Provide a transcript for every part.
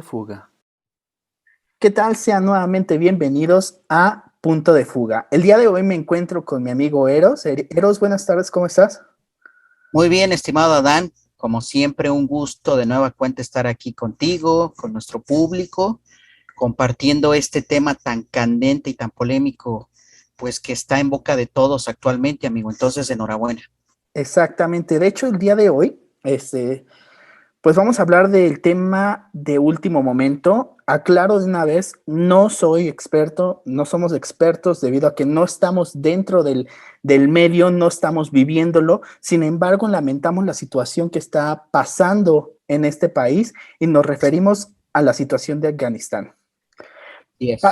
de fuga. ¿Qué tal? Sean nuevamente bienvenidos a Punto de Fuga. El día de hoy me encuentro con mi amigo Eros. Eros, buenas tardes, ¿cómo estás? Muy bien, estimado Adán, como siempre un gusto de nueva cuenta estar aquí contigo, con nuestro público, compartiendo este tema tan candente y tan polémico, pues que está en boca de todos actualmente, amigo. Entonces, enhorabuena. Exactamente. De hecho, el día de hoy, pues vamos a hablar del tema de último momento. Aclaro de una vez, no soy experto, no somos expertos debido a que no estamos dentro del medio, no estamos viviéndolo. Sin embargo, lamentamos la situación que está pasando en este país y nos referimos a la situación de Afganistán. Yes.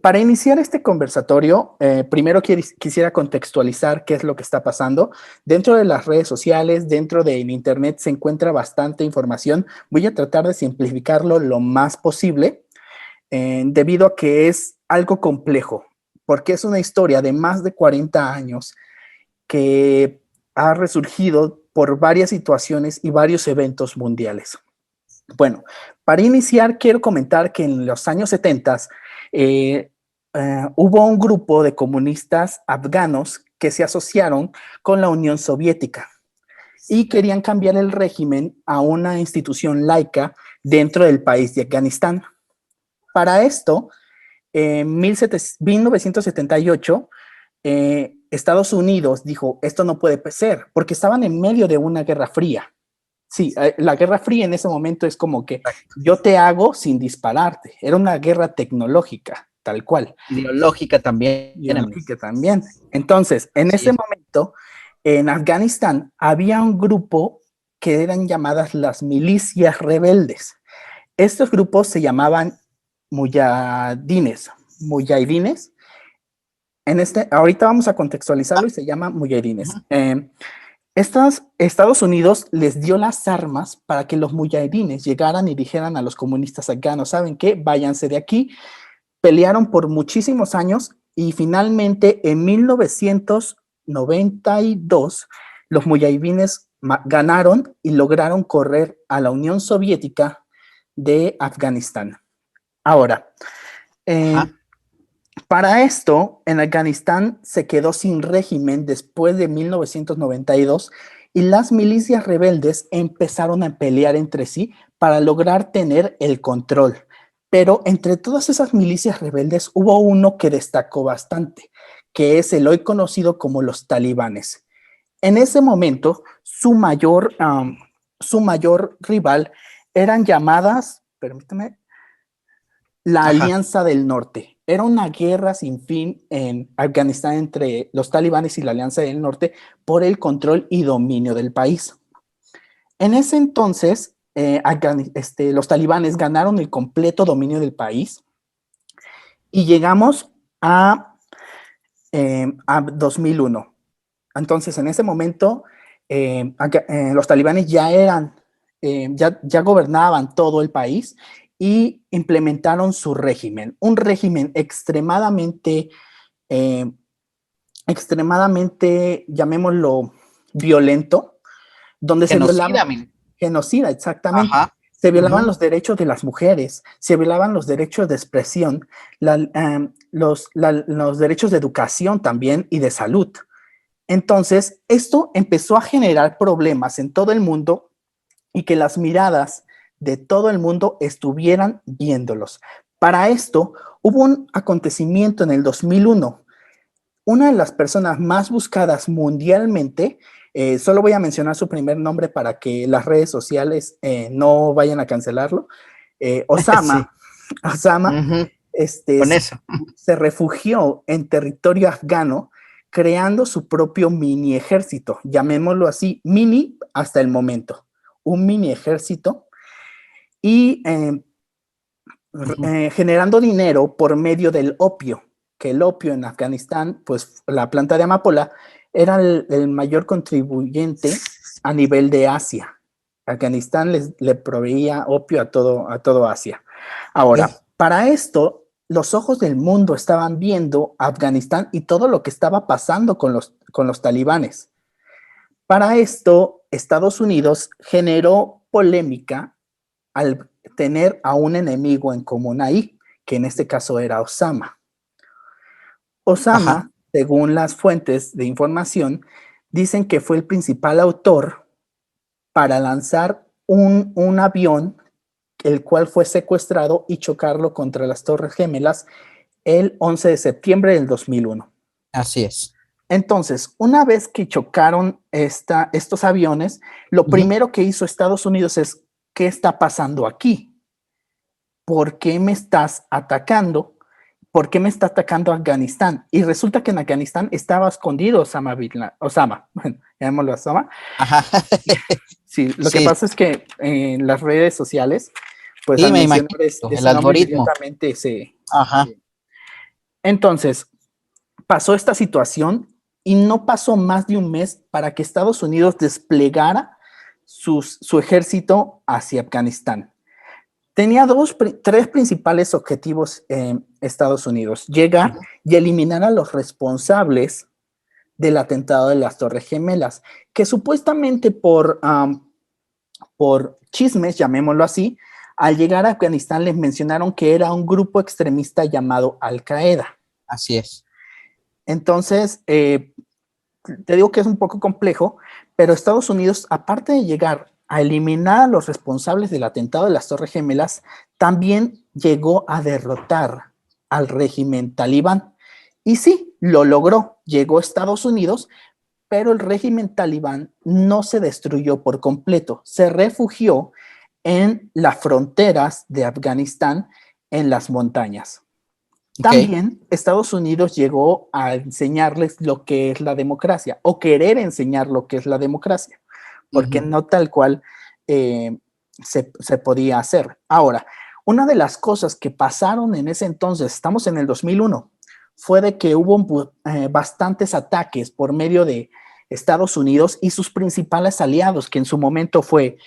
Para iniciar este conversatorio, primero quisiera contextualizar qué es lo que está pasando. Dentro de las redes sociales, dentro del internet se encuentra bastante información. Voy a tratar de simplificarlo lo más posible, debido a que es algo complejo, porque es una historia de más de 40 años que ha resurgido por varias situaciones y varios eventos mundiales. Bueno, para iniciar, quiero comentar que en los años 70 hubo un grupo de comunistas afganos que se asociaron con la Unión Soviética y querían cambiar el régimen a una institución laica dentro del país de Afganistán. Para esto, en 1978, Estados Unidos dijo, esto no puede ser, porque estaban en medio de una guerra fría. Sí, la Guerra Fría en ese momento es como que yo te hago sin dispararte. Era una guerra tecnológica, tal cual. Ideológica también. Ideológica también. Entonces, en ese momento, en Afganistán había un grupo que eran llamadas las milicias rebeldes. Estos grupos se llamaban mujahidines. Ahorita vamos a contextualizarlo y se llama mujahidines. Estados Unidos les dio las armas para que los mujahidines llegaran y dijeran a los comunistas afganos, ¿saben qué? Váyanse de aquí. Pelearon por muchísimos años y finalmente en 1992 los mujahidines ganaron y lograron correr a la Unión Soviética de Afganistán. Ahora, para esto, en Afganistán se quedó sin régimen después de 1992 y las milicias rebeldes empezaron a pelear entre sí para lograr tener el control. Pero entre todas esas milicias rebeldes hubo uno que destacó bastante, que es el hoy conocido como los talibanes. En ese momento, su mayor rival eran llamadas, permítame, la Alianza del Norte. Era una guerra sin fin en Afganistán entre los talibanes y la Alianza del Norte por el control y dominio del país. En ese entonces, los talibanes ganaron el completo dominio del país y llegamos a 2001. Entonces, en ese momento, los talibanes ya gobernaban todo el país y implementaron su régimen, un régimen extremadamente, llamémoslo, violento, donde genocida, exactamente. Se violaban los derechos de las mujeres, se violaban los derechos de expresión, los derechos de educación también y de salud. Entonces, esto empezó a generar problemas en todo el mundo y que las miradas de todo el mundo estuvieran viéndolos. Para esto, hubo un acontecimiento en el 2001. Una de las personas más buscadas mundialmente, solo voy a mencionar su primer nombre para que las redes sociales no vayan a cancelarlo, Osama. Sí. Osama, Con eso. se refugió en territorio afgano creando su propio mini ejército, llamémoslo así, mini hasta el momento, un mini ejército y generando dinero por medio del opio, que el opio en Afganistán, pues la planta de amapola era el mayor contribuyente a nivel de Asia. Afganistán le proveía opio a todo Asia. Ahora, para esto, los ojos del mundo estaban viendo Afganistán y todo lo que estaba pasando con los talibanes. Para esto, Estados Unidos generó polémica al tener a un enemigo en común ahí, que en este caso era Osama. Ajá. Osama, según las fuentes de información, dicen que fue el principal autor para lanzar un avión, el cual fue secuestrado y chocarlo contra las Torres Gemelas el 11 de septiembre del 2001. Así es. Entonces, una vez que chocaron estos aviones, lo Ujú. primero que hizo Estados Unidos es, ¿qué está pasando aquí? ¿Por qué me estás atacando? ¿Por qué me está atacando Afganistán? Y resulta que en Afganistán estaba escondido Osama Bin Laden, Osama, bueno, llamémoslo Osama. Ajá. Sí, lo que Sí, pasa es que en las redes sociales, pues sí, al me imagino. mencionar El ese nombre algoritmo. inmediatamente se... Ajá. Entonces, pasó esta situación y no pasó más de un mes para que Estados Unidos desplegara su ejército hacia Afganistán. Tenía tres principales objetivos en Estados Unidos: llegar y eliminar a los responsables del atentado de las Torres Gemelas, que supuestamente por chismes, llamémoslo así, al llegar a Afganistán les mencionaron que era un grupo extremista llamado Al-Qaeda. Así es. Entonces, te digo que es un poco complejo, pero Estados Unidos, aparte de llegar a eliminar a los responsables del atentado de las Torres Gemelas, también llegó a derrotar al régimen talibán. Y sí, lo logró. Llegó a Estados Unidos, pero el régimen talibán no se destruyó por completo. Se refugió en las fronteras de Afganistán, en las montañas. Ok. También Estados Unidos llegó a enseñarles lo que es la democracia, o querer enseñar lo que es la democracia, porque Ujú. no tal cual se podía hacer. Ahora, una de las cosas que pasaron en ese entonces, estamos en el 2001, fue de que hubo bastantes ataques por medio de Estados Unidos y sus principales aliados, que en su momento fue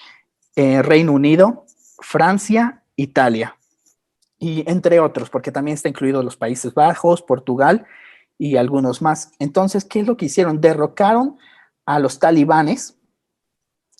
Reino Unido, Francia, Italia y entre otros, porque también está incluido los Países Bajos, Portugal y algunos más. Entonces, ¿qué es lo que hicieron? Derrocaron a los talibanes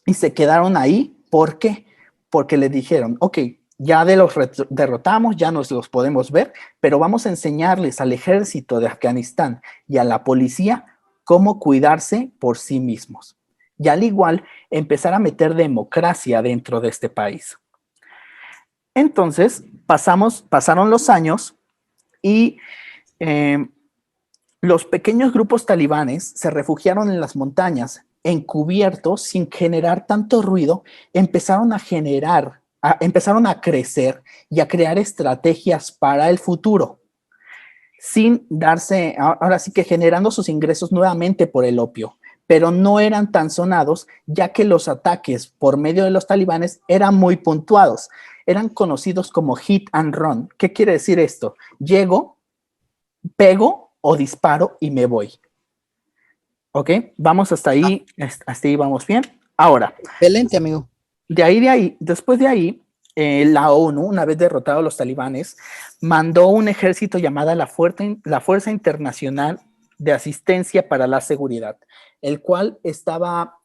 y se quedaron ahí. ¿Por qué? Porque le dijeron, ok, ya los derrotamos, ya nos los podemos ver, pero vamos a enseñarles al ejército de Afganistán y a la policía cómo cuidarse por sí mismos. Y al igual, empezar a meter democracia dentro de este país. Entonces, pasaron los años y eh, los pequeños grupos talibanes se refugiaron en las montañas, encubiertos, sin generar tanto ruido, empezaron a crecer y a crear estrategias para el futuro, sin darse, ahora sí que generando sus ingresos nuevamente por el opio, pero no eran tan sonados, ya que los ataques por medio de los talibanes eran muy puntuados, eran conocidos como hit and run. ¿Qué quiere decir esto? Llego, pego o disparo y me voy. ¿Ok? Vamos hasta ahí vamos bien. Ahora, Excelente, amigo. después de ahí, la ONU, una vez derrotados los talibanes, mandó un ejército llamada la Fuerza Internacional de Asistencia para la Seguridad, el cual estaba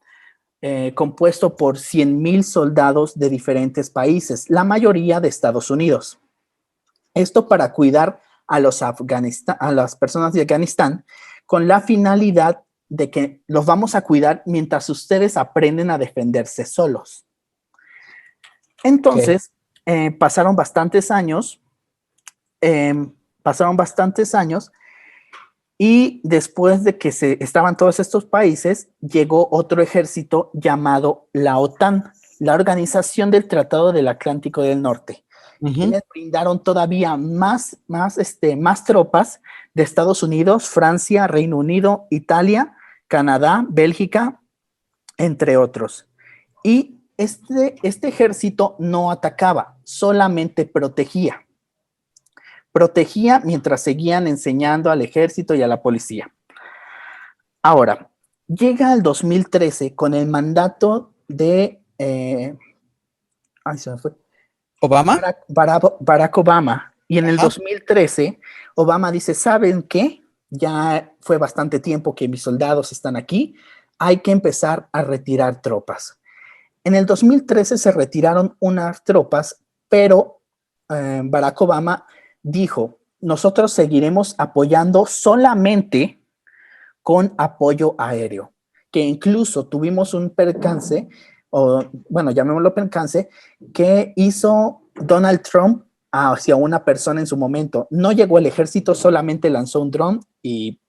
compuesto por 100,000 soldados de diferentes países, la mayoría de Estados Unidos. Esto para cuidar a las personas de Afganistán, con la finalidad de que los vamos a cuidar mientras ustedes aprenden a defenderse solos. Ok. Entonces, pasaron bastantes años, eh, pasaron bastantes años y después de que estaban todos estos países, llegó otro ejército llamado la OTAN, la Organización del Tratado del Atlántico del Norte, Ujú. quienes brindaron todavía más tropas de Estados Unidos, Francia, Reino Unido, Italia, Canadá, Bélgica, entre otros. Y este ejército no atacaba, solamente protegía. Protegía mientras seguían enseñando al ejército y a la policía. Ahora, llega el 2013 con el mandato de... ay, se me fue. Obama. Barack Obama. Y en el Ajá. 2013, Obama dice, ¿saben qué? Ya fue bastante tiempo que mis soldados están aquí, hay que empezar a retirar tropas. En el 2013 se retiraron unas tropas, pero Barack Obama dijo, nosotros seguiremos apoyando solamente con apoyo aéreo, que incluso tuvimos un percance, o bueno, llamémoslo percance, que hizo Donald Trump hacia una persona en su momento. No llegó el ejército, solamente lanzó un dron y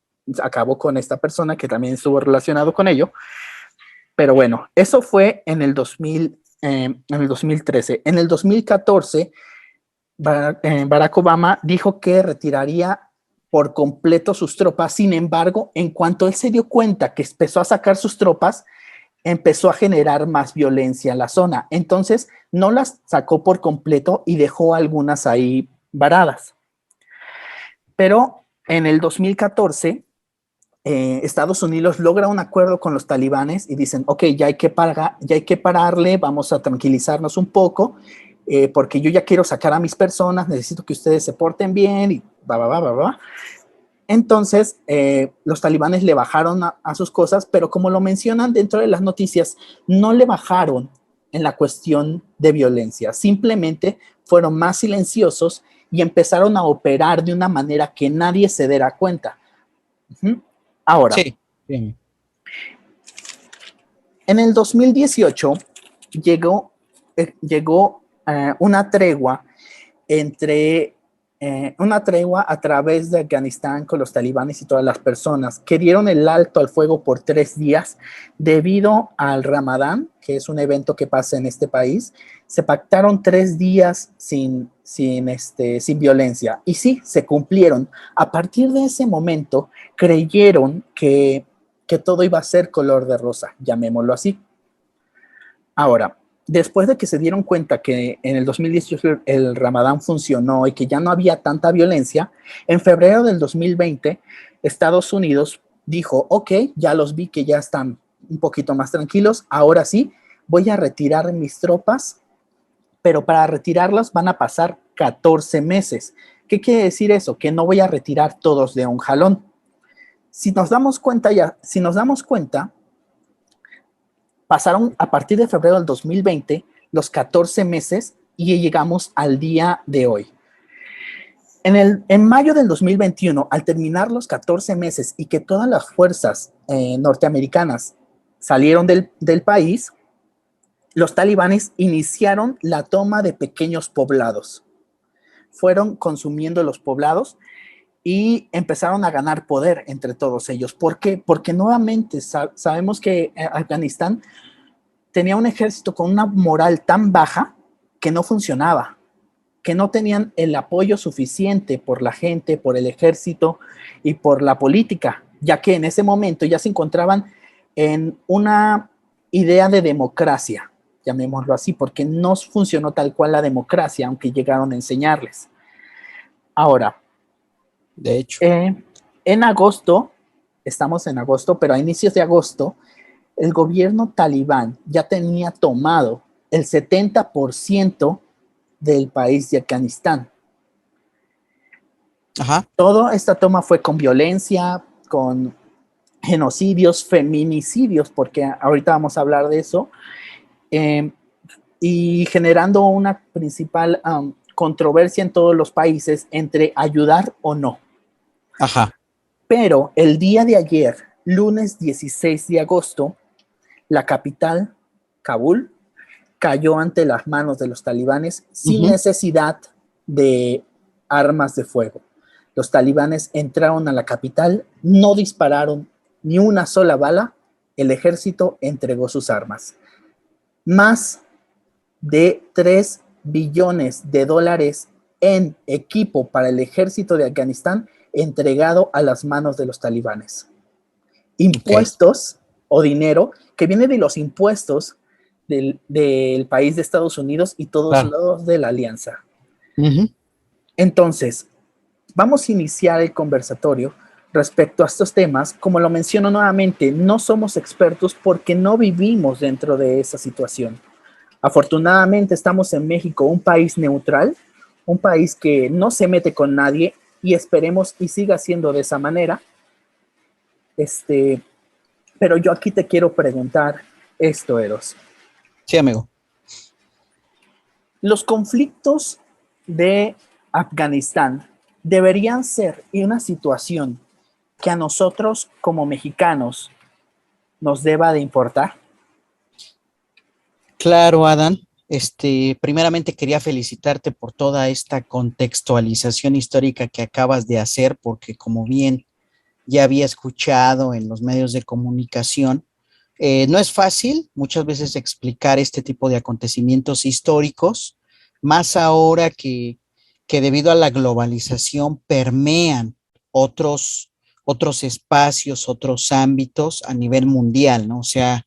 acabó con esta persona que también estuvo relacionado con ello. Pero bueno, eso fue en el 2013. En el 2014, Barack Obama dijo que retiraría por completo sus tropas. Sin embargo, en cuanto él se dio cuenta que empezó a sacar sus tropas, empezó a generar más violencia en la zona. Entonces, no las sacó por completo y dejó algunas ahí varadas. Pero en el 2014, Estados Unidos logra un acuerdo con los talibanes y dicen, ok, ya hay que pararle, vamos a tranquilizarnos un poco, porque yo ya quiero sacar a mis personas, necesito que ustedes se porten bien y va, va, va, va, va. Entonces, los talibanes le bajaron a sus cosas, pero como lo mencionan dentro de las noticias, no le bajaron en la cuestión de violencia, simplemente fueron más silenciosos y empezaron a operar de una manera que nadie se diera cuenta. Ahora, Sí, bien. en el 2018 llegó una tregua una tregua a través de Afganistán con los talibanes y todas las personas que dieron el alto al fuego por 3 días debido al Ramadán, que es un evento que pasa en este país. Se pactaron 3 días sin violencia y sí, se cumplieron. A partir de ese momento creyeron que todo iba a ser color de rosa, llamémoslo así. Ahora, después de que se dieron cuenta que en el 2018 el Ramadán funcionó y que ya no había tanta violencia, en febrero del 2020 Estados Unidos dijo, ok, ya los vi que ya están un poquito más tranquilos, ahora sí, voy a retirar mis tropas, pero para retirarlas van a pasar 14 meses. ¿Qué quiere decir eso? Que no voy a retirar todos de un jalón. Si nos damos cuenta, pasaron a partir de febrero del 2020 los 14 meses y llegamos al día de hoy. En mayo del 2021, al terminar los 14 meses y que todas las fuerzas norteamericanas salieron del país, los talibanes iniciaron la toma de pequeños poblados. Fueron consumiendo los poblados y empezaron a ganar poder entre todos ellos. ¿Por qué? Porque nuevamente sabemos que Afganistán tenía un ejército con una moral tan baja que no funcionaba, que no tenían el apoyo suficiente por la gente, por el ejército y por la política, ya que en ese momento ya se encontraban en una idea de democracia, llamémoslo así, porque no funcionó tal cual la democracia, aunque llegaron a enseñarles. Ahora, De hecho. En agosto, estamos en agosto, pero a inicios de agosto, el gobierno talibán ya tenía tomado el 70% del país de Afganistán. Ajá. Toda esta toma fue con violencia, con genocidios, feminicidios, porque ahorita vamos a hablar de eso, y generando una principal controversia en todos los países entre ayudar o no. Ajá. Pero el día de ayer, lunes 16 de agosto, la capital, Kabul, cayó ante las manos de los talibanes sin necesidad de armas de fuego. Los talibanes entraron a la capital, no dispararon ni una sola bala, el ejército entregó sus armas. Más de 3 billones de dólares en equipo para el ejército de Afganistán entregado a las manos de los talibanes. Impuestos o dinero que viene de los impuestos del país de Estados Unidos y todos los de la alianza. Entonces, vamos a iniciar el conversatorio respecto a estos temas. Como lo menciono nuevamente, no somos expertos porque no vivimos dentro de esa situación. Afortunadamente estamos en México, un país neutral, un país que no se mete con nadie y esperemos y siga siendo de esa manera. Pero yo aquí te quiero preguntar esto, Eros. Sí, amigo. Los conflictos de Afganistán deberían ser una situación que a nosotros como mexicanos nos deba de importar. Claro, Adán. Primeramente quería felicitarte por toda esta contextualización histórica que acabas de hacer, porque como bien ya había escuchado en los medios de comunicación, no es fácil muchas veces explicar este tipo de acontecimientos históricos, más ahora que debido a la globalización permean otros, otros espacios, otros ámbitos a nivel mundial, ¿no? O sea,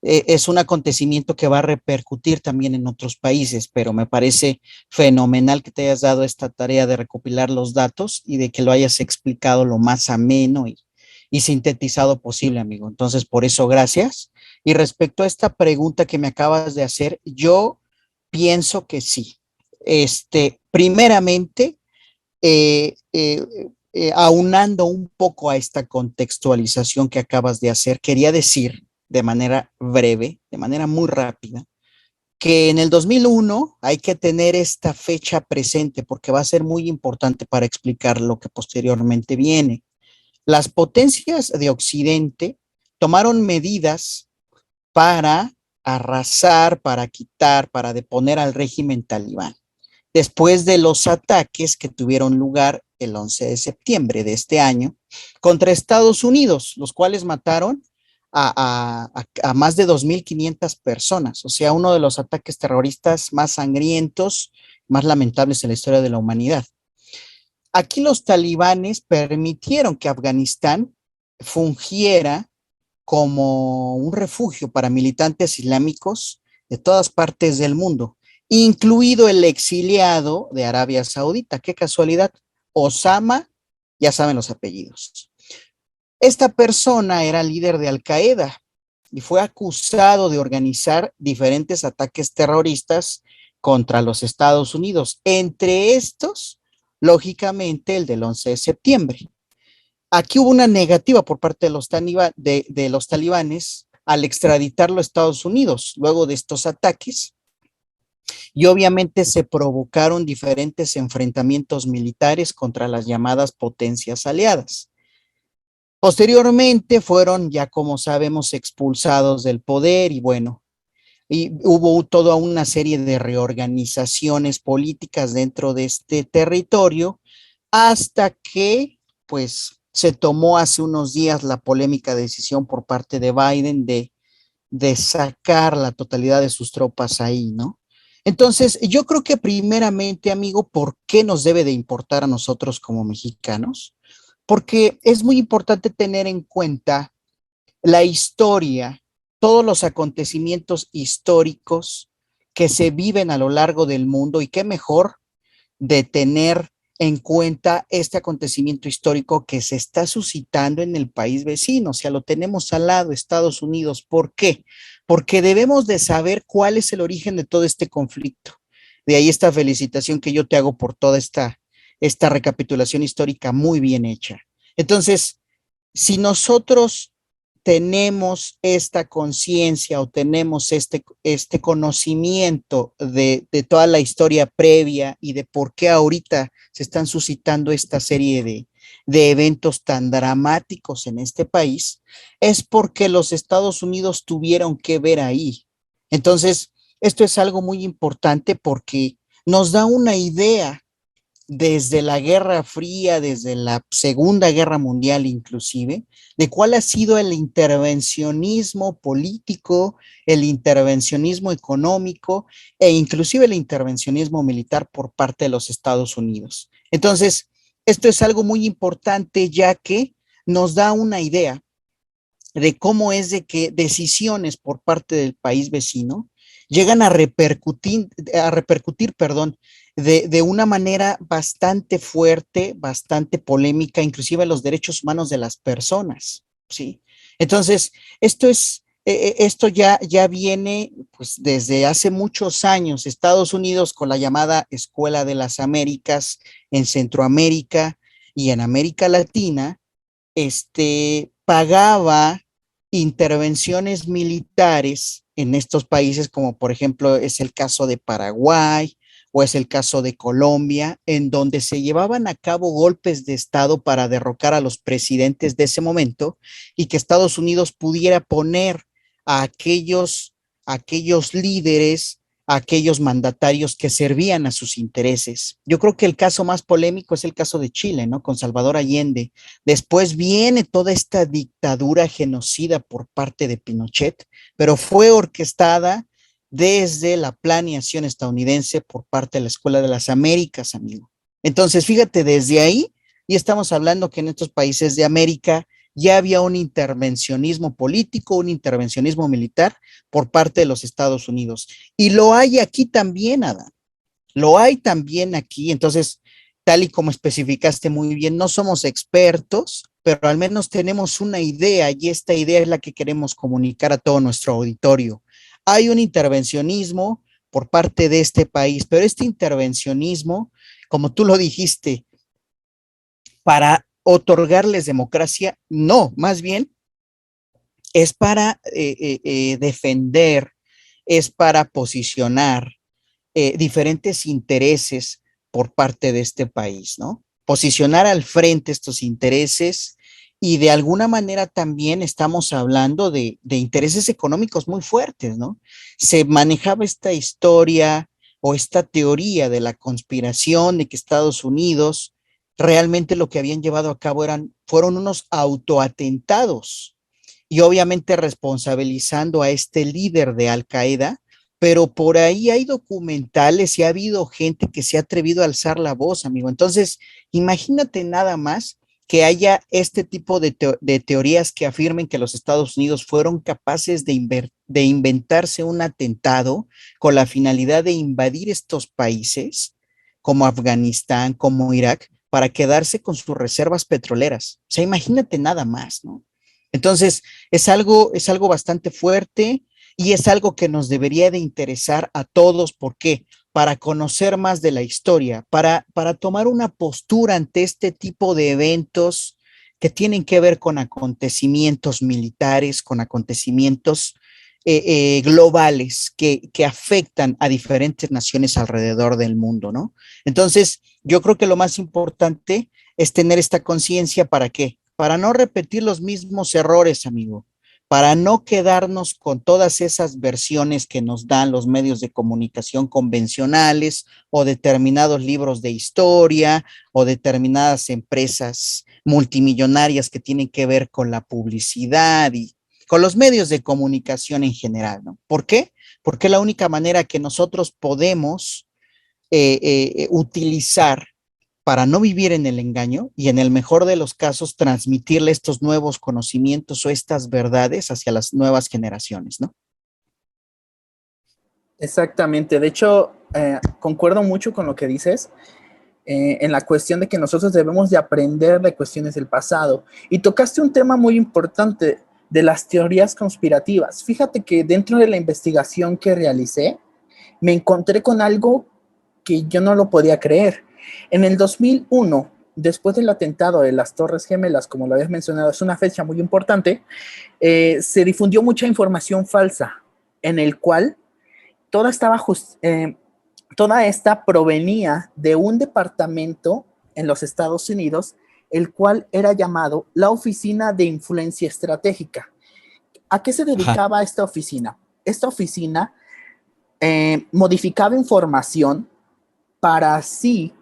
es un acontecimiento que va a repercutir también en otros países, pero me parece fenomenal que te hayas dado esta tarea de recopilar los datos y de que lo hayas explicado lo más ameno y sintetizado posible, amigo. Entonces, por eso, gracias. Y respecto a esta pregunta que me acabas de hacer, yo pienso que sí. Primeramente, aunando un poco a esta contextualización que acabas de hacer, quería decir de manera breve, de manera muy rápida, que en el 2001 hay que tener esta fecha presente porque va a ser muy importante para explicar lo que posteriormente viene. Las potencias de Occidente tomaron medidas para arrasar, para quitar, para deponer al régimen talibán, después de los ataques que tuvieron lugar el 11 de septiembre de este año contra Estados Unidos, los cuales mataron a más de 2.500 personas, o sea, uno de los ataques terroristas más sangrientos, más lamentables en la historia de la humanidad. Aquí los talibanes permitieron que Afganistán fungiera como un refugio para militantes islámicos de todas partes del mundo, incluido el exiliado de Arabia Saudita. Qué casualidad, Osama, ya saben los apellidos. Esta persona era líder de Al Qaeda y fue acusado de organizar diferentes ataques terroristas contra los Estados Unidos, entre estos, lógicamente, el del 11 de septiembre. Aquí hubo una negativa por parte de los talibanes al extraditarlo a Estados Unidos luego de estos ataques y obviamente se provocaron diferentes enfrentamientos militares contra las llamadas potencias aliadas. Posteriormente fueron, ya como sabemos, expulsados del poder y bueno, y hubo toda una serie de reorganizaciones políticas dentro de este territorio hasta que, pues, se tomó hace unos días la polémica decisión por parte de Biden de sacar la totalidad de sus tropas ahí, ¿no? Entonces, yo creo que primeramente, amigo, ¿por qué nos debe de importar a nosotros como mexicanos? Porque es muy importante tener en cuenta la historia, todos los acontecimientos históricos que se viven a lo largo del mundo y qué mejor de tener en cuenta este acontecimiento histórico que se está suscitando en el país vecino, o sea, lo tenemos al lado, Estados Unidos. ¿Por qué? Porque debemos de saber cuál es el origen de todo este conflicto. De ahí esta felicitación que yo te hago por toda esta recapitulación histórica muy bien hecha. Entonces, si nosotros tenemos esta conciencia o tenemos este conocimiento de toda la historia previa y de por qué ahorita se están suscitando esta serie de eventos tan dramáticos en este país, es porque los Estados Unidos tuvieron que ver ahí. Entonces, esto es algo muy importante porque nos da una idea desde la Guerra Fría, desde la Segunda Guerra Mundial inclusive, de cuál ha sido el intervencionismo político, el intervencionismo económico e inclusive el intervencionismo militar por parte de los Estados Unidos. Entonces, esto es algo muy importante ya que nos da una idea de cómo es de que decisiones por parte del país vecino llegan a repercutir, perdón, de una manera bastante fuerte, bastante polémica, inclusive los derechos humanos de las personas, ¿sí? Entonces, esto ya viene pues desde hace muchos años, Estados Unidos con la llamada Escuela de las Américas en Centroamérica y en América Latina, pagaba intervenciones militares en estos países, como por ejemplo es el caso de Paraguay, o es el caso de Colombia, en donde se llevaban a cabo golpes de Estado para derrocar a los presidentes de ese momento y que Estados Unidos pudiera poner a aquellos líderes, a aquellos mandatarios que servían a sus intereses. Yo creo que el caso más polémico es el caso de Chile, ¿no? Con Salvador Allende. Después viene toda esta dictadura genocida por parte de Pinochet, pero fue orquestada desde la planeación estadounidense por parte de la Escuela de las Américas, amigo. Entonces, fíjate, desde ahí, y estamos hablando que en estos países de América ya había un intervencionismo político, un intervencionismo militar por parte de los Estados Unidos. Y lo hay aquí también, Adán. Lo hay también aquí. Entonces, tal y como especificaste muy bien, no somos expertos, pero al menos tenemos una idea y esta idea es la que queremos comunicar a todo nuestro auditorio. Hay un intervencionismo por parte de este país, pero este intervencionismo, como tú lo dijiste, para otorgarles democracia, no, más bien es para defender, es para posicionar diferentes intereses por parte de este país, ¿no? Posicionar al frente estos intereses y de alguna manera también estamos hablando de intereses económicos muy fuertes, ¿no? Se manejaba esta historia o esta teoría de la conspiración de que Estados Unidos realmente lo que habían llevado a cabo fueron unos autoatentados y obviamente responsabilizando a este líder de Al Qaeda, pero por ahí hay documentales y ha habido gente que se ha atrevido a alzar la voz, amigo. Entonces, imagínate nada más que haya este tipo de teorías que afirmen que los Estados Unidos fueron capaces de inventarse un atentado con la finalidad de invadir estos países como Afganistán, como Irak, para quedarse con sus reservas petroleras. O sea, imagínate nada más, ¿no? Entonces, es algo bastante fuerte y es algo que nos debería de interesar a todos. ¿Por qué? Para conocer más de la historia, para tomar una postura ante este tipo de eventos que tienen que ver con acontecimientos militares, con acontecimientos globales que afectan a diferentes naciones alrededor del mundo, ¿no? Entonces, yo creo que lo más importante es tener esta conciencia. ¿Para qué? Para no repetir los mismos errores, amigo, para no quedarnos con todas esas versiones que nos dan los medios de comunicación convencionales o determinados libros de historia o determinadas empresas multimillonarias que tienen que ver con la publicidad y con los medios de comunicación en general, ¿no? ¿Por qué? Porque es la única manera que nosotros podemos utilizar para no vivir en el engaño y en el mejor de los casos transmitirle estos nuevos conocimientos o estas verdades hacia las nuevas generaciones, ¿no? Exactamente. De hecho, concuerdo mucho con lo que dices en la cuestión de que nosotros debemos de aprender de cuestiones del pasado. Y tocaste un tema muy importante de las teorías conspirativas. Fíjate que dentro de la investigación que realicé, me encontré con algo que yo no lo podía creer. En el 2001, después del atentado de las Torres Gemelas, como lo habías mencionado, es una fecha muy importante, se difundió mucha información falsa en el cual toda, toda esta provenía de un departamento en los Estados Unidos, el cual era llamado la Oficina de Influencia Estratégica. ¿A qué se Ajá. dedicaba esta oficina? Esta oficina modificaba información para así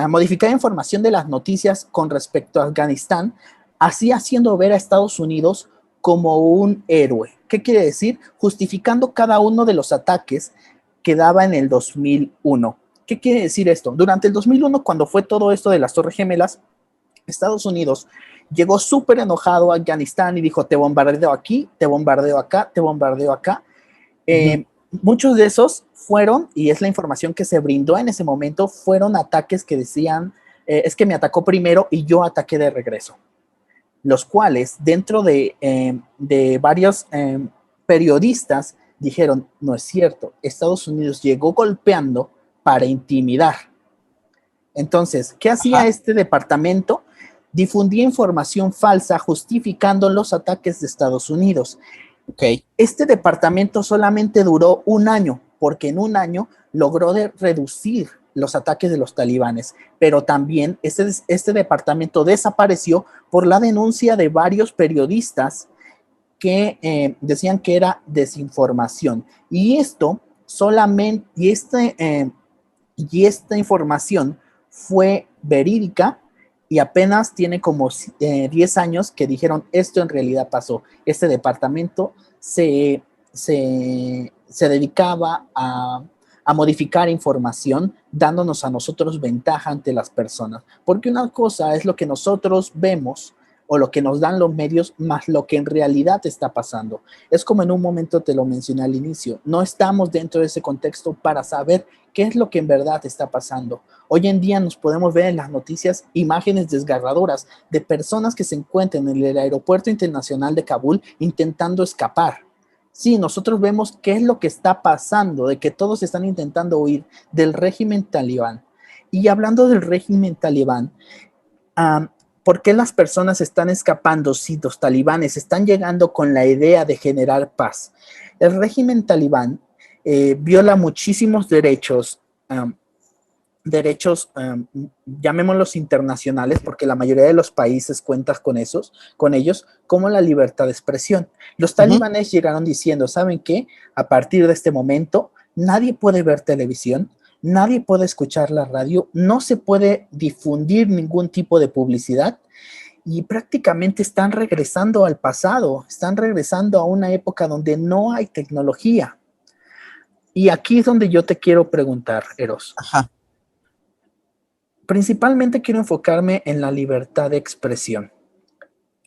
modificar información de las noticias con respecto a Afganistán, así haciendo ver a Estados Unidos como un héroe. ¿Qué quiere decir? Justificando cada uno de los ataques que daba en el 2001. ¿Qué quiere decir esto? Durante el 2001, cuando fue todo esto de las Torres Gemelas, Estados Unidos llegó súper enojado a Afganistán y dijo, te bombardeo aquí, te bombardeo acá, te bombardeo acá. Uh-huh. Muchos de esos fueron, y es la información que se brindó en ese momento, fueron ataques que decían, es que me atacó primero y yo ataqué de regreso. Los cuales, dentro de varios periodistas, dijeron, no es cierto, Estados Unidos llegó golpeando para intimidar. Entonces, ¿qué hacía Ajá. este departamento? Difundía información falsa justificando los ataques de Estados Unidos. Ok. Este departamento solamente duró un año, porque en un año logró reducir los ataques de los talibanes, pero también este departamento desapareció por la denuncia de varios periodistas que decían que era desinformación. Y esto solamente, y esta información fue verídica y apenas tiene como 10 años que dijeron esto en realidad pasó. Este departamento se dedicaba a modificar información, dándonos a nosotros ventaja ante las personas. Porque una cosa es lo que nosotros vemos o lo que nos dan los medios, más lo que en realidad está pasando. Es como en un momento te lo mencioné al inicio, no estamos dentro de ese contexto para saber qué es lo que en verdad está pasando. Hoy en día nos podemos ver en las noticias imágenes desgarradoras de personas que se encuentran en el aeropuerto internacional de Kabul intentando escapar. Sí, nosotros vemos qué es lo que está pasando, de que todos están intentando huir del régimen talibán. Y hablando del régimen talibán, ¿por qué las personas están escapando si los talibanes están llegando con la idea de generar paz? El régimen talibán viola muchísimos derechos, llamémoslos internacionales, porque la mayoría de los países cuentan con ellos, como la libertad de expresión. Los talibanes llegaron diciendo, ¿saben qué? A partir de este momento, nadie puede ver televisión, nadie puede escuchar la radio, no se puede difundir ningún tipo de publicidad y prácticamente están regresando al pasado, están regresando a una época donde no hay tecnología. Y aquí es donde yo te quiero preguntar, Eros. Ajá. Principalmente quiero enfocarme en la libertad de expresión.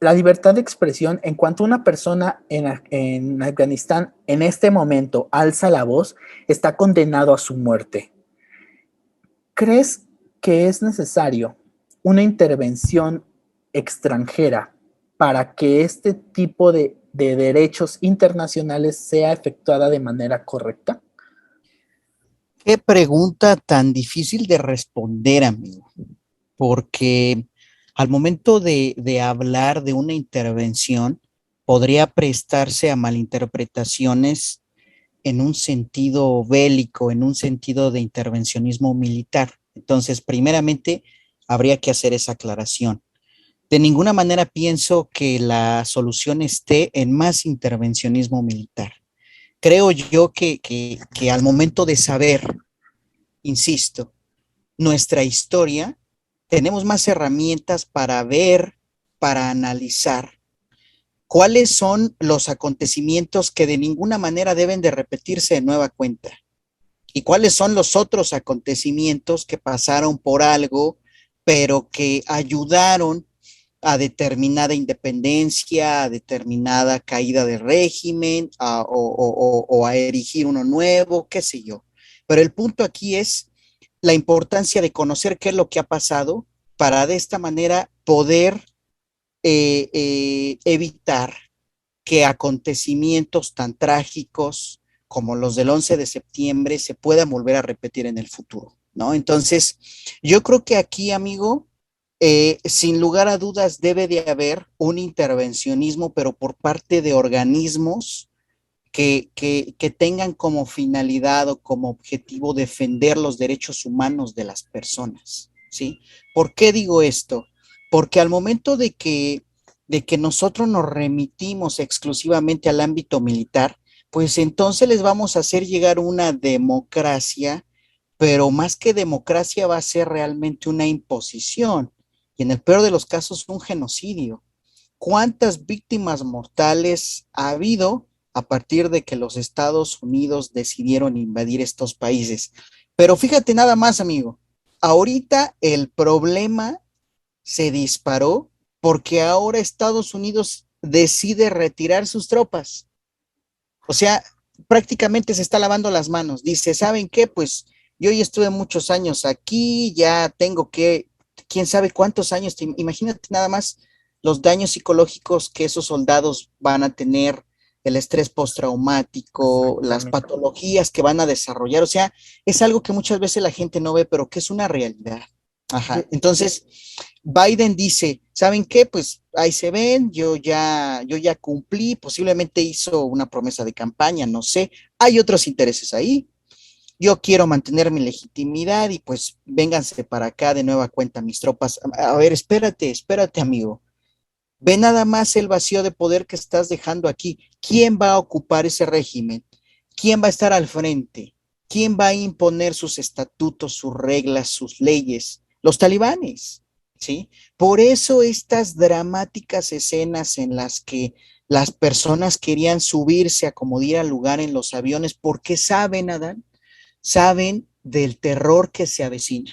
La libertad de expresión, en cuanto una persona en Afganistán en este momento alza la voz, está condenado a su muerte. ¿Crees que es necesario una intervención extranjera para que este tipo de derechos internacionales sea efectuada de manera correcta? Qué pregunta tan difícil de responder, amigo, porque al momento de hablar de una intervención podría prestarse a malinterpretaciones en un sentido bélico, en un sentido de intervencionismo militar. Entonces, primeramente, habría que hacer esa aclaración. De ninguna manera pienso que la solución esté en más intervencionismo militar. Creo yo que al momento de saber, insisto, nuestra historia, tenemos más herramientas para ver, para analizar cuáles son los acontecimientos que de ninguna manera deben de repetirse de nueva cuenta y cuáles son los otros acontecimientos que pasaron por algo, pero que ayudaron a determinada independencia, a determinada caída de régimen, o a erigir uno nuevo, qué sé yo. Pero el punto aquí es la importancia de conocer qué es lo que ha pasado para de esta manera poder evitar que acontecimientos tan trágicos como los del 11 de septiembre se puedan volver a repetir en el futuro, ¿no? Entonces, yo creo que aquí, amigo, sin lugar a dudas debe de haber un intervencionismo, pero por parte de organismos que tengan como finalidad o como objetivo defender los derechos humanos de las personas, ¿sí? ¿Por qué digo esto? Porque al momento de que nosotros nos remitimos exclusivamente al ámbito militar, pues entonces les vamos a hacer llegar una democracia, pero más que democracia va a ser realmente una imposición y en el peor de los casos un genocidio. ¿Cuántas víctimas mortales ha habido a partir de que los Estados Unidos decidieron invadir estos países? Pero fíjate nada más, amigo, ahorita el problema se disparó porque ahora Estados Unidos decide retirar sus tropas. O sea, prácticamente se está lavando las manos. Dice, ¿saben qué? Pues yo ya estuve muchos años aquí, ya tengo que, quién sabe cuántos años, imagínate nada más los daños psicológicos que esos soldados van a tener, el estrés postraumático, las patologías que van a desarrollar. O sea, es algo que muchas veces la gente no ve, pero que es una realidad. Ajá. Entonces, Biden dice, ¿saben qué? Pues ahí se ven, yo ya cumplí, posiblemente hizo una promesa de campaña, no sé, hay otros intereses ahí. yo quiero mantener mi legitimidad y pues vénganse para acá de nueva cuenta mis tropas. A ver, espérate, amigo. Ve nada más el vacío de poder que estás dejando aquí. ¿Quién va a ocupar ese régimen? ¿Quién va a estar al frente? ¿Quién va a imponer sus estatutos, sus reglas, sus leyes? Los talibanes, ¿sí? Por eso estas dramáticas escenas en las que las personas querían subirse a como diera lugar en los aviones, porque saben, Adán, saben del terror que se avecina,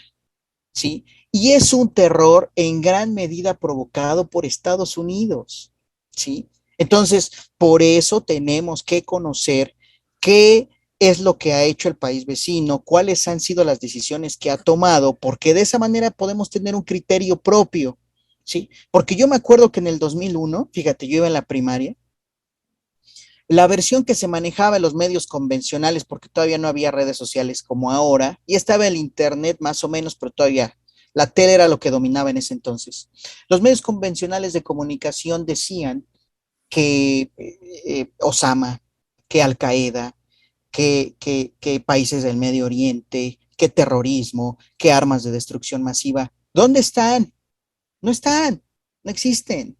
¿sí? Y es un terror en gran medida provocado por Estados Unidos, ¿sí? Entonces, por eso tenemos que conocer qué es lo que ha hecho el país vecino, cuáles han sido las decisiones que ha tomado, porque de esa manera podemos tener un criterio propio, ¿sí? Porque yo me acuerdo que en el 2001, fíjate, yo iba en la primaria, la versión que se manejaba en los medios convencionales, porque todavía no había redes sociales como ahora, y estaba el internet más o menos, pero todavía la tele era lo que dominaba en ese entonces. Los medios convencionales de comunicación decían que Osama, que Al Qaeda, que países del Medio Oriente, que terrorismo, que armas de destrucción masiva. ¿Dónde están? No están, no existen.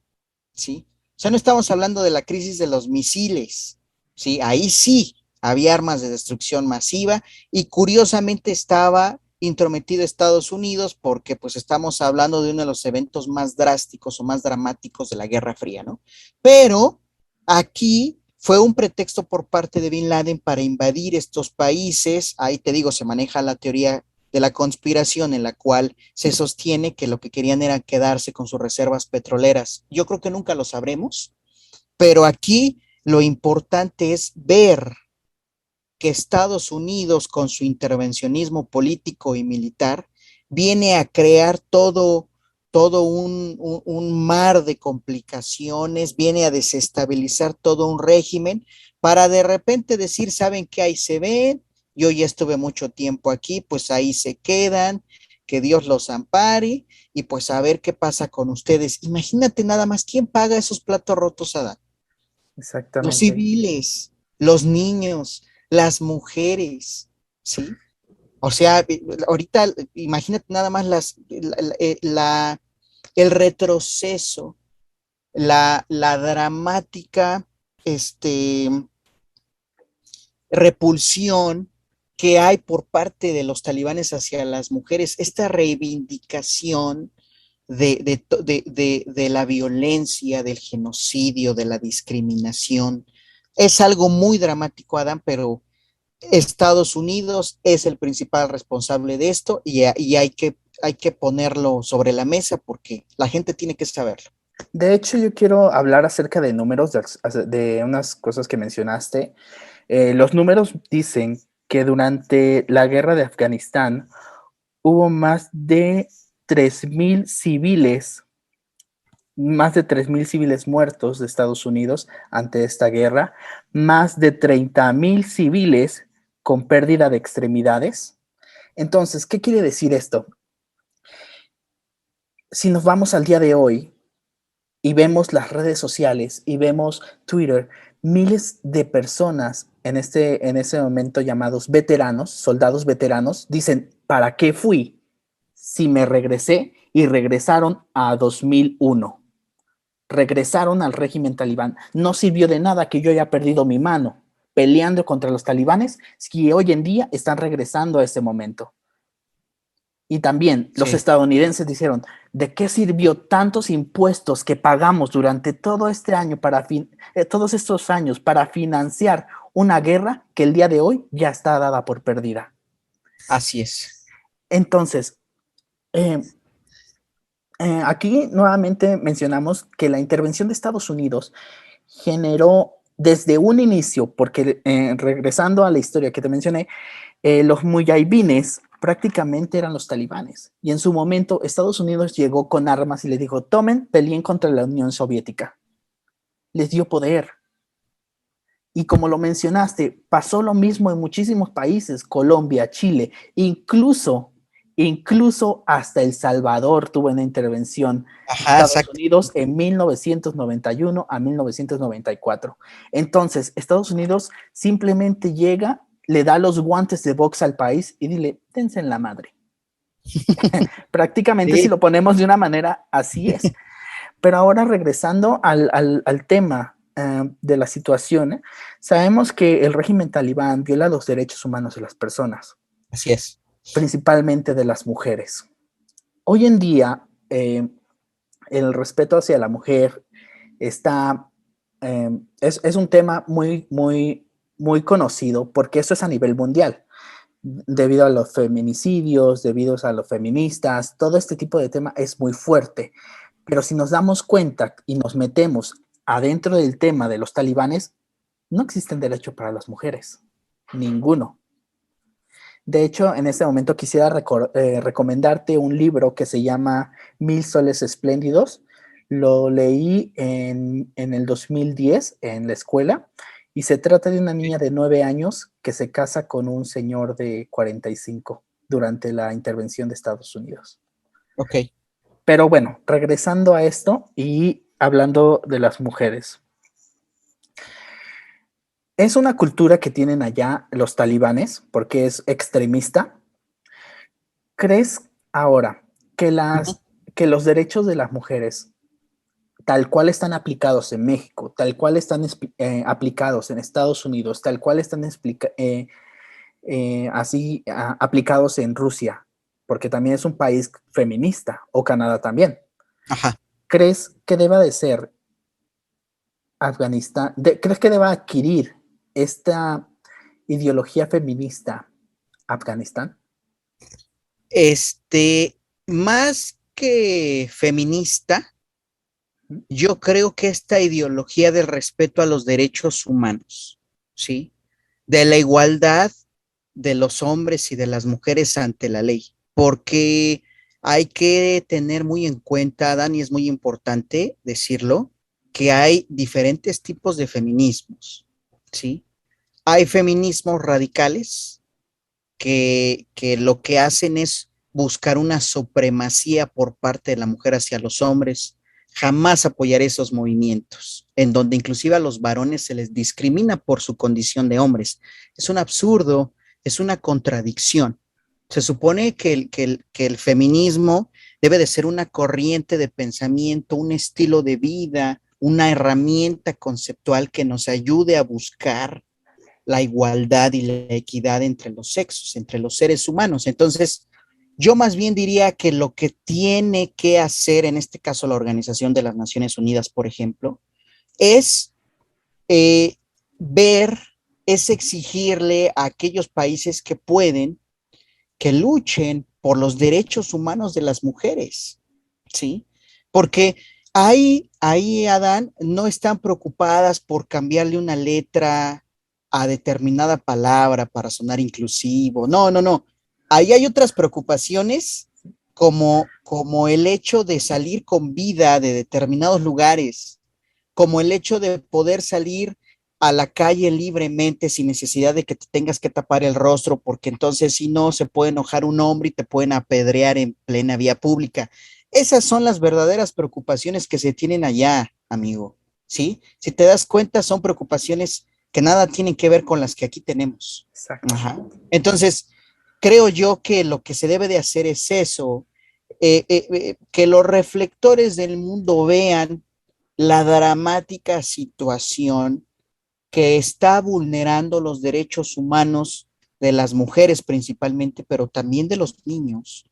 ¿Sí? O sea, no estamos hablando de la crisis de los misiles, ¿sí? Ahí sí había armas de destrucción masiva y curiosamente estaba intrometido Estados Unidos porque pues estamos hablando de uno de los eventos más drásticos o más dramáticos de la Guerra Fría, ¿no? Pero aquí fue un pretexto por parte de Bin Laden para invadir estos países, ahí te digo, se maneja la teoría de la conspiración en la cual se sostiene que lo que querían era quedarse con sus reservas petroleras. Yo creo que nunca lo sabremos, pero aquí lo importante es ver que Estados Unidos, con su intervencionismo político y militar, viene a crear todo un mar de complicaciones, viene a desestabilizar todo un régimen para de repente decir, ¿saben qué? Ahí se ven, yo ya estuve mucho tiempo aquí, pues ahí se quedan, que Dios los ampare y pues a ver qué pasa con ustedes. Imagínate nada más, ¿quién paga esos platos rotos, Adán? Los Exactamente. civiles, los niños, las mujeres, ¿sí? O sea, ahorita imagínate nada más el retroceso, la dramática este, repulsión que hay por parte de los talibanes hacia las mujeres, esta reivindicación de la violencia, del genocidio, de la discriminación. Es algo muy dramático, Adán, pero Estados Unidos es el principal responsable de esto y hay que ponerlo sobre la mesa porque la gente tiene que saberlo. De hecho, yo quiero hablar acerca de números, de unas cosas que mencionaste. Los números dicen que durante la guerra de Afganistán hubo más de 3.000 civiles muertos de Estados Unidos ante esta guerra, más de 30.000 civiles con pérdida de extremidades. Entonces, ¿qué quiere decir esto? Si nos vamos al día de hoy y vemos las redes sociales y vemos Twitter, miles de personas en ese momento llamados veteranos, soldados veteranos, dicen, ¿para qué fui si me regresé? Y regresaron a 2001. Regresaron al régimen talibán. No sirvió de nada que yo haya perdido mi mano peleando contra los talibanes si hoy en día están regresando a ese momento. Y también los Sí, estadounidenses dijeron, ¿de qué sirvió tantos impuestos que pagamos durante todo este año todos estos años para financiar una guerra que el día de hoy ya está dada por perdida? así es. Entonces, eh, aquí nuevamente mencionamos que la intervención de Estados Unidos generó desde un inicio, porque regresando a la historia que te mencioné, los muyahidines prácticamente eran los talibanes. Y en su momento Estados Unidos llegó con armas y les dijo, tomen, peleen contra la Unión Soviética. Les dio poder. Y como lo mencionaste, pasó lo mismo en muchísimos países, Colombia, Chile, incluso hasta El Salvador tuvo una intervención Ajá, Estados exacto. Unidos en 1991 a 1994. Entonces, Estados Unidos simplemente llega, le da los guantes de box al país y dile, dense en la madre. Prácticamente, Sí. si lo ponemos de una manera, así es. Pero ahora regresando al tema de la situación, sabemos que el régimen talibán viola los derechos humanos de las personas, Así es. principalmente de las mujeres. Hoy en día, el respeto hacia la mujer está, es un tema muy conocido porque eso es a nivel mundial, debido a los feminicidios, debido a los feministas, todo este tipo de tema es muy fuerte. Pero si nos damos cuenta y nos metemos adentro del tema de los talibanes, no existen derechos para las mujeres, ninguno. De hecho, en este momento quisiera recomendarte un libro que se llama Mil Soles Espléndidos. Lo leí en el 2010 en la escuela y se trata de una niña de 9 años que se casa con un señor de 45 durante la intervención de Estados Unidos. Ok. Pero bueno, regresando a esto y hablando de las mujeres. Es una cultura que tienen allá los talibanes porque es extremista. ¿Crees ahora que, Ujú. que los derechos de las mujeres, tal cual están aplicados en México, tal cual están aplicados en Estados Unidos, tal cual están aplicados en Rusia, porque también es un país feminista, o Canadá también? Ajá. ¿Crees que deba de ser Afganistán, crees que deba adquirir esta ideología feminista Afganistán? Más que feminista, yo creo que esta ideología del respeto a los derechos humanos, ¿sí? De la igualdad de los hombres y de las mujeres ante la ley, porque hay que tener muy en cuenta, Dani, es muy importante decirlo, que hay diferentes tipos de feminismos, ¿sí? Hay feminismos radicales que lo que hacen es buscar una supremacía por parte de la mujer hacia los hombres. Jamás apoyaré esos movimientos, en donde inclusive a los varones se les discrimina por su condición de hombres. Es un absurdo, es una contradicción. Se supone que el feminismo debe de ser una corriente de pensamiento, un estilo de vida, una herramienta conceptual que nos ayude a buscar la igualdad y la equidad entre los sexos, entre los seres humanos. Entonces, yo más bien diría que lo que tiene que hacer, en este caso la Organización de las Naciones Unidas, por ejemplo, es eh, ver, es exigirle a aquellos países que pueden, que luchen por los derechos humanos de las mujeres, ¿sí? Porque ahí, Adán, no están preocupadas por cambiarle una letra a determinada palabra para sonar inclusivo. No, no, no. Ahí hay otras preocupaciones como el hecho de salir con vida de determinados lugares, como el hecho de poder salir a la calle libremente sin necesidad de que te tengas que tapar el rostro, porque entonces si no se puede enojar un hombre y te pueden apedrear en plena vía pública. Esas son las verdaderas preocupaciones que se tienen allá, amigo. ¿Sí? Si te das cuenta, son preocupaciones que nada tienen que ver con las que aquí tenemos. Ajá. Exactamente. Entonces, creo yo que lo que se debe de hacer es eso, que los reflectores del mundo vean la dramática situación que está vulnerando los derechos humanos de las mujeres principalmente, pero también de los niños,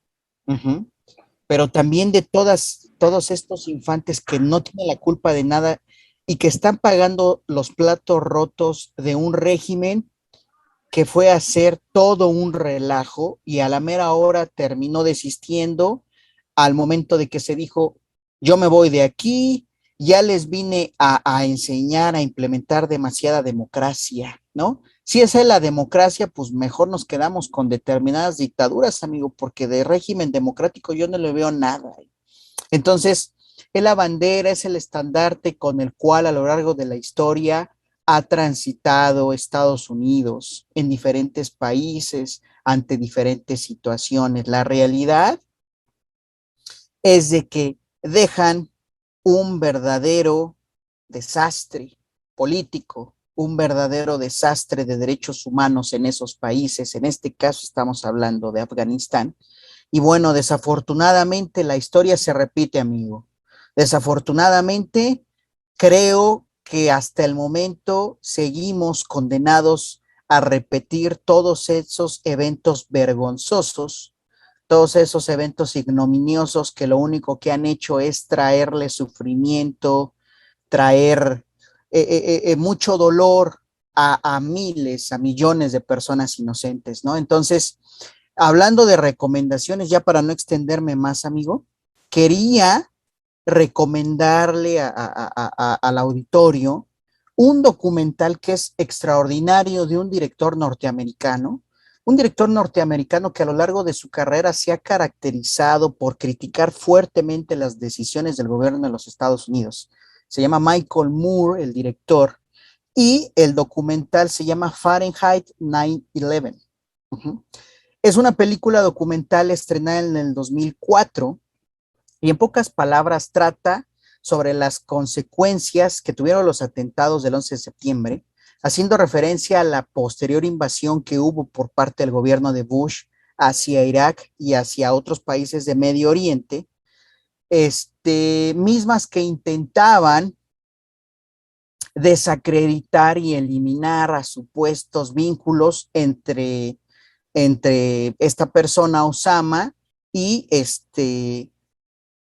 uh-huh, pero también de todos estos infantes que no tienen la culpa de nada y que están pagando los platos rotos de un régimen que fue a hacer todo un relajo y a la mera hora terminó desistiendo al momento de que se dijo, yo me voy de aquí, ya les vine a enseñar a implementar demasiada democracia, ¿no? Si esa es la democracia, pues mejor nos quedamos con determinadas dictaduras, amigo, porque de régimen democrático yo no le veo nada. Entonces, es la bandera, es el estandarte con el cual a lo largo de la historia ha transitado Estados Unidos en diferentes países ante diferentes situaciones. La realidad es de que dejan un verdadero desastre político, un verdadero desastre de derechos humanos en esos países. En este caso estamos hablando de Afganistán. Y bueno, desafortunadamente la historia se repite, amigo. Desafortunadamente, creo que hasta el momento seguimos condenados a repetir todos esos eventos vergonzosos, todos esos eventos ignominiosos que lo único que han hecho es traerle sufrimiento, traer mucho dolor a miles, a millones de personas inocentes, ¿no? Entonces, hablando de recomendaciones, ya para no extenderme más, amigo, quería recomendarle al auditorio un documental que es extraordinario de un director norteamericano que a lo largo de su carrera se ha caracterizado por criticar fuertemente las decisiones del gobierno de los Estados Unidos. Se llama Michael Moore, el director, y el documental se llama Fahrenheit 9/11. Uh-huh. Es una película documental estrenada en el 2004 y en pocas palabras trata sobre las consecuencias que tuvieron los atentados del 11 de septiembre, haciendo referencia a la posterior invasión que hubo por parte del gobierno de Bush hacia Irak y hacia otros países de Medio Oriente, mismas que intentaban desacreditar y eliminar a supuestos vínculos entre esta persona Osama y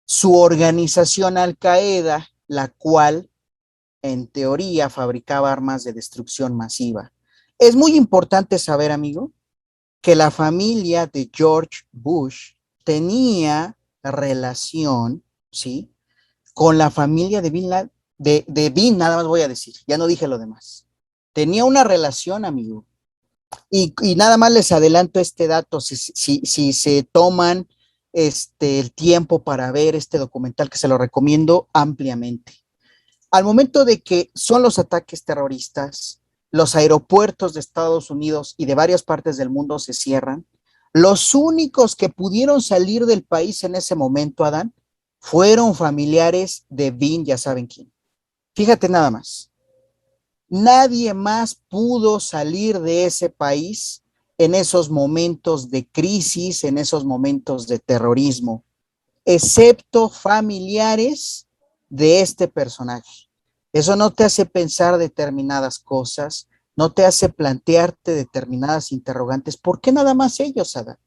su organización Al-Qaeda, la cual en teoría fabricaba armas de destrucción masiva. Es muy importante saber, amigo, que la familia de George Bush tenía relación, ¿sí?, con la familia de Bin Laden, de Bin, nada más voy a decir, ya no dije lo demás. Tenía una relación, amigo. Y nada más les adelanto este dato, si se toman el tiempo para ver este documental, que se lo recomiendo ampliamente. Al momento de que son los ataques terroristas, los aeropuertos de Estados Unidos y de varias partes del mundo se cierran, los únicos que pudieron salir del país en ese momento, Adán, fueron familiares de Bin, ya saben quién. Fíjate nada más. Nadie más pudo salir de ese país en esos momentos de crisis, en esos momentos de terrorismo, excepto familiares de este personaje. Eso no te hace pensar determinadas cosas, no te hace plantearte determinadas interrogantes. ¿Por qué nada más ellos, Adán?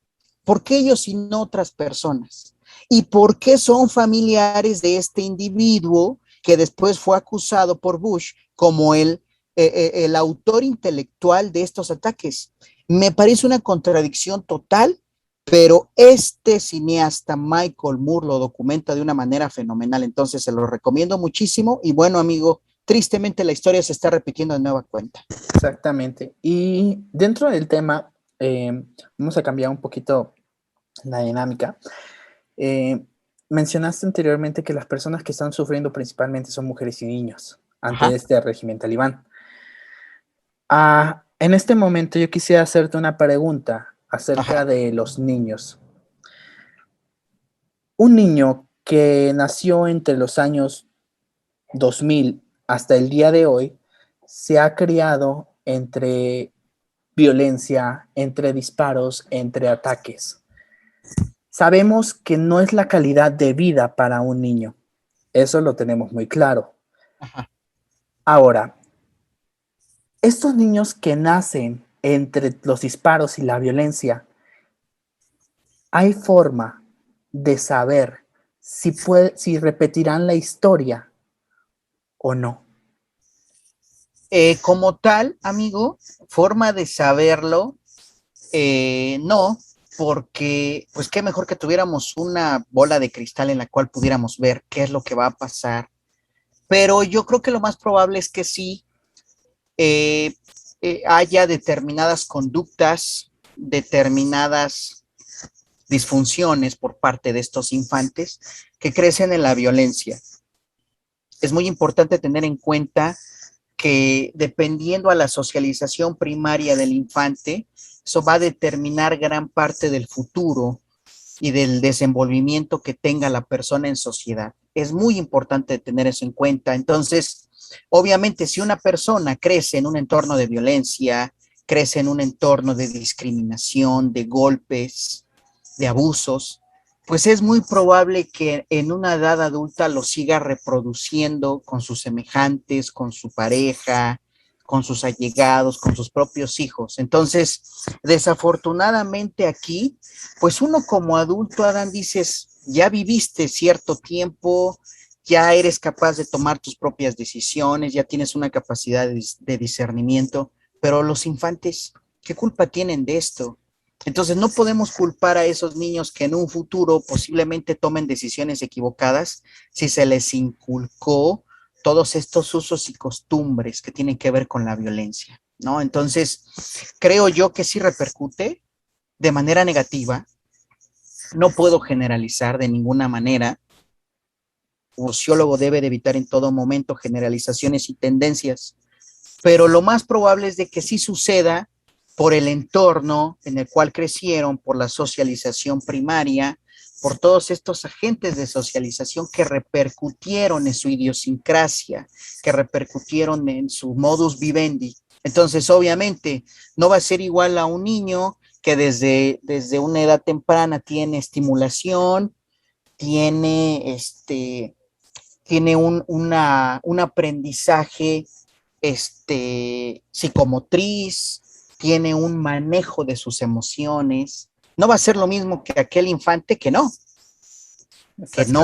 ¿Por qué ellos y no otras personas? ¿Y por qué son familiares de este individuo que después fue acusado por Bush como el autor intelectual de estos ataques? Me parece una contradicción total, pero este cineasta Michael Moore lo documenta de una manera fenomenal, entonces se lo recomiendo muchísimo. Y bueno, amigo, tristemente la historia se está repitiendo de nueva cuenta. Exactamente. Y dentro del tema, vamos a cambiar un poquito la dinámica. Mencionaste anteriormente que las personas que están sufriendo principalmente son mujeres y niños ante este régimen talibán. En este momento yo quisiera hacerte una pregunta acerca de los niños. Un niño que nació entre los años 2000 hasta el día de hoy se ha criado entre violencia, entre disparos, entre ataques. Sabemos que no es la calidad de vida para un niño. Eso lo tenemos muy claro. Ajá. Ahora, estos niños que nacen entre los disparos y la violencia, ¿hay forma de saber si repetirán la historia o no? Como tal, amigo, forma de saberlo, no, porque pues qué mejor que tuviéramos una bola de cristal en la cual pudiéramos ver qué es lo que va a pasar. Pero yo creo que lo más probable es que sí haya determinadas conductas, determinadas disfunciones por parte de estos infantes que crecen en la violencia. Es muy importante tener en cuenta que dependiendo a la socialización primaria del infante, eso va a determinar gran parte del futuro y del desenvolvimiento que tenga la persona en sociedad. Es muy importante tener eso en cuenta. Entonces, obviamente, si una persona crece en un entorno de violencia, crece en un entorno de discriminación, de golpes, de abusos, pues es muy probable que en una edad adulta lo siga reproduciendo con sus semejantes, con su pareja, con sus allegados, con sus propios hijos. Entonces, desafortunadamente aquí, pues uno como adulto, Adán, dices, ya viviste cierto tiempo, ya eres capaz de tomar tus propias decisiones, ya tienes una capacidad de discernimiento, pero los infantes, ¿qué culpa tienen de esto? Entonces, no podemos culpar a esos niños que en un futuro posiblemente tomen decisiones equivocadas si se les inculcó todos estos usos y costumbres que tienen que ver con la violencia, ¿no? Entonces, creo yo que sí repercute de manera negativa. No puedo generalizar de ninguna manera. Un sociólogo debe de evitar en todo momento generalizaciones y tendencias, pero lo más probable es de que sí suceda por el entorno en el cual crecieron, por la socialización primaria, por todos estos agentes de socialización que repercutieron en su idiosincrasia, que repercutieron en su modus vivendi. Entonces, obviamente, no va a ser igual a un niño que desde una edad temprana tiene estimulación, tiene, tiene un aprendizaje psicomotriz, tiene un manejo de sus emociones. No va a ser lo mismo que aquel infante que no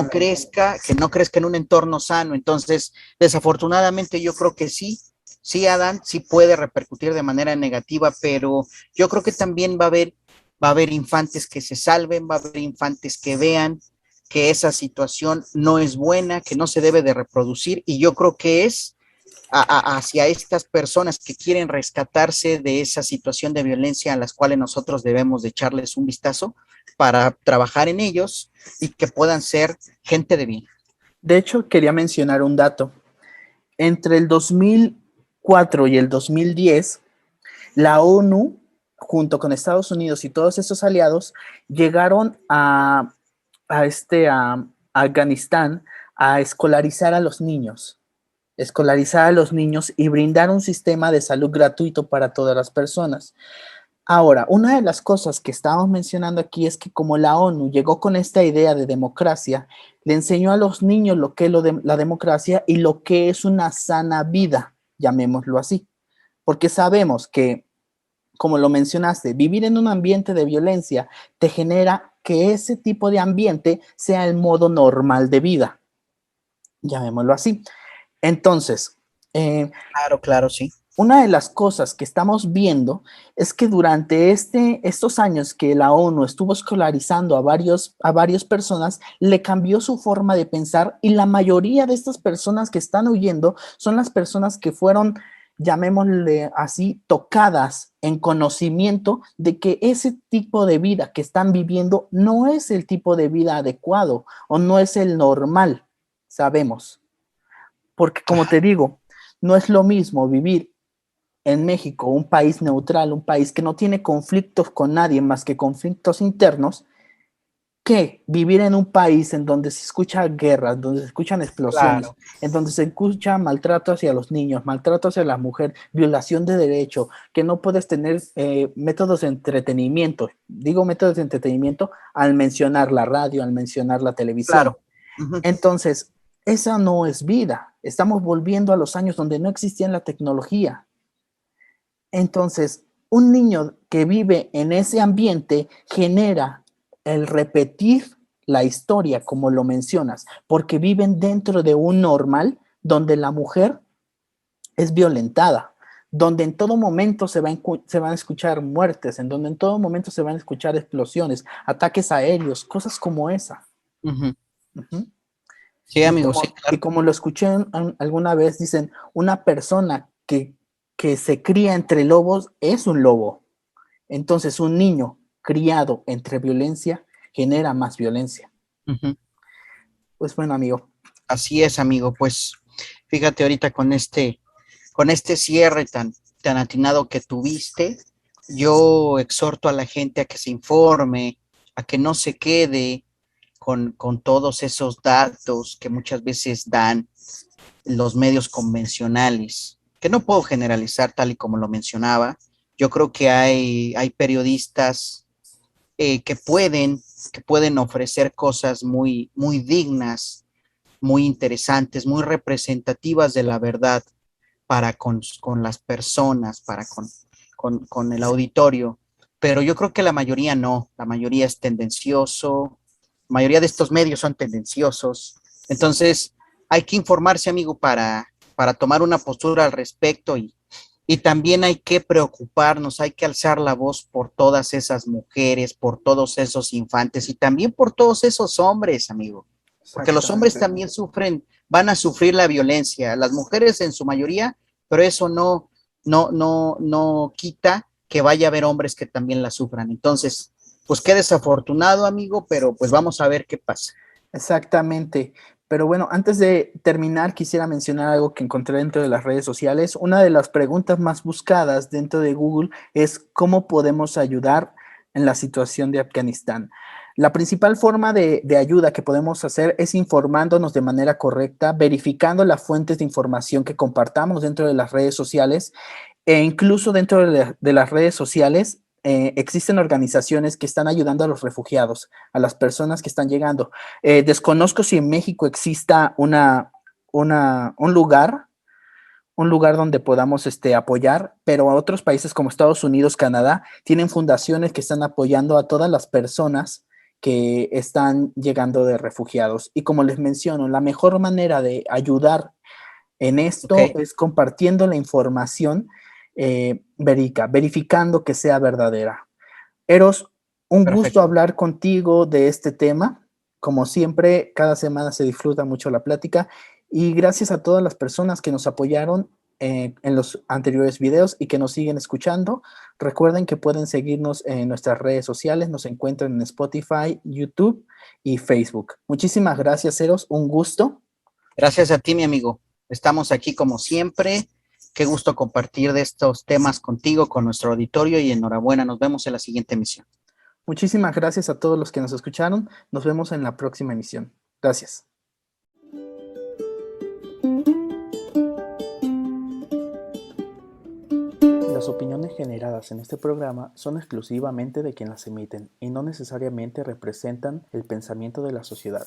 crezca en un entorno sano. Entonces, desafortunadamente yo creo que sí, sí, Adán, sí puede repercutir de manera negativa, pero yo creo que también va a haber infantes que se salven, va a haber infantes que vean que esa situación no es buena, que no se debe de reproducir, y yo creo que es hacia estas personas que quieren rescatarse de esa situación de violencia a las cuales nosotros debemos de echarles un vistazo para trabajar en ellos y que puedan ser gente de bien. De hecho, quería mencionar un dato. Entre el 2004 y el 2010, la ONU, junto con Estados Unidos y todos estos aliados, llegaron a Afganistán a escolarizar a los niños y brindar un sistema de salud gratuito para todas las personas. Ahora, una de las cosas que estábamos mencionando aquí es que como la ONU llegó con esta idea de democracia, le enseñó a los niños lo que es la democracia y lo que es una sana vida, llamémoslo así, porque sabemos que, como lo mencionaste, vivir en un ambiente de violencia te genera que ese tipo de ambiente sea el modo normal de vida, llamémoslo así. Entonces, Claro, claro, sí. una de las cosas que estamos viendo es que durante estos años que la ONU estuvo escolarizando a varias personas, le cambió su forma de pensar y la mayoría de estas personas que están huyendo son las personas que fueron, llamémosle así, tocadas en conocimiento de que ese tipo de vida que están viviendo no es el tipo de vida adecuado o no es el normal, sabemos. Porque como te digo, no es lo mismo vivir en México, un país neutral, un país que no tiene conflictos con nadie más que conflictos internos, que vivir en un país en donde se escuchan guerras, donde se escuchan explosiones, Claro. en donde se escucha maltrato hacia los niños, maltrato hacia la mujer, violación de derecho, que no puedes tener métodos de entretenimiento. Digo métodos de entretenimiento al mencionar la radio, al mencionar la televisión. Claro. Uh-huh. Entonces, esa no es vida. Estamos volviendo a los años donde no existía la tecnología. Entonces, un niño que vive en ese ambiente genera el repetir la historia, como lo mencionas, porque viven dentro de un normal donde la mujer es violentada, donde en todo momento se van a escuchar muertes, en donde en todo momento se van a escuchar explosiones, ataques aéreos, cosas como esa. Uh-huh. Uh-huh. Sí, amigo, sí, Y claro. como lo escuché alguna vez, dicen, una persona que se cría entre lobos es un lobo. Entonces, un niño criado entre violencia genera más violencia. Uh-huh. Pues bueno, amigo. Así es, amigo. Pues fíjate ahorita con este cierre tan atinado que tuviste, yo exhorto a la gente a que se informe, a que no se quede con todos esos datos que muchas veces dan los medios convencionales, que no puedo generalizar tal y como lo mencionaba. Yo creo que hay periodistas que pueden ofrecer cosas muy dignas, muy interesantes, muy representativas de la verdad para con las personas, con el auditorio, pero yo creo que la mayoría no, la mayoría es tendencioso, la mayoría de estos medios son tendenciosos, entonces hay que informarse, amigo, para tomar una postura al respecto y también hay que preocuparnos, hay que alzar la voz por todas esas mujeres, por todos esos infantes y también por todos esos hombres, amigo, porque los hombres Exactamente. también sufren, van a sufrir la violencia, las mujeres en su mayoría, pero eso no quita que vaya a haber hombres que también la sufran. Entonces, pues qué desafortunado, amigo, pero pues vamos a ver qué pasa. Exactamente. Pero bueno, antes de terminar, quisiera mencionar algo que encontré dentro de las redes sociales. Una de las preguntas más buscadas dentro de Google es cómo podemos ayudar en la situación de Afganistán. La principal forma de ayuda que podemos hacer es informándonos de manera correcta, verificando las fuentes de información que compartamos dentro de las redes sociales e incluso dentro de las redes sociales existen organizaciones que están ayudando a los refugiados, a las personas que están llegando. Desconozco si en México exista un lugar donde podamos apoyar, pero a otros países como Estados Unidos, Canadá, tienen fundaciones que están apoyando a todas las personas que están llegando de refugiados. Y como les menciono, la mejor manera de ayudar en ¿Ok? esto es compartiendo la información verificando que sea verdadera. Eros, un gusto Perfecto. hablar contigo de este tema. Como siempre, cada semana se disfruta mucho la plática y gracias a todas las personas que nos apoyaron en los anteriores videos y que nos siguen escuchando. Recuerden que pueden seguirnos en nuestras redes sociales, nos encuentran en Spotify, YouTube y Facebook. Muchísimas gracias, Eros, un gusto. Gracias a ti, mi amigo. Estamos aquí como siempre. Qué gusto compartir de estos temas contigo, con nuestro auditorio y enhorabuena. Nos vemos en la siguiente emisión. Muchísimas gracias a todos los que nos escucharon. Nos vemos en la próxima emisión. Gracias. Las opiniones generadas en este programa son exclusivamente de quien las emiten y no necesariamente representan el pensamiento de la sociedad.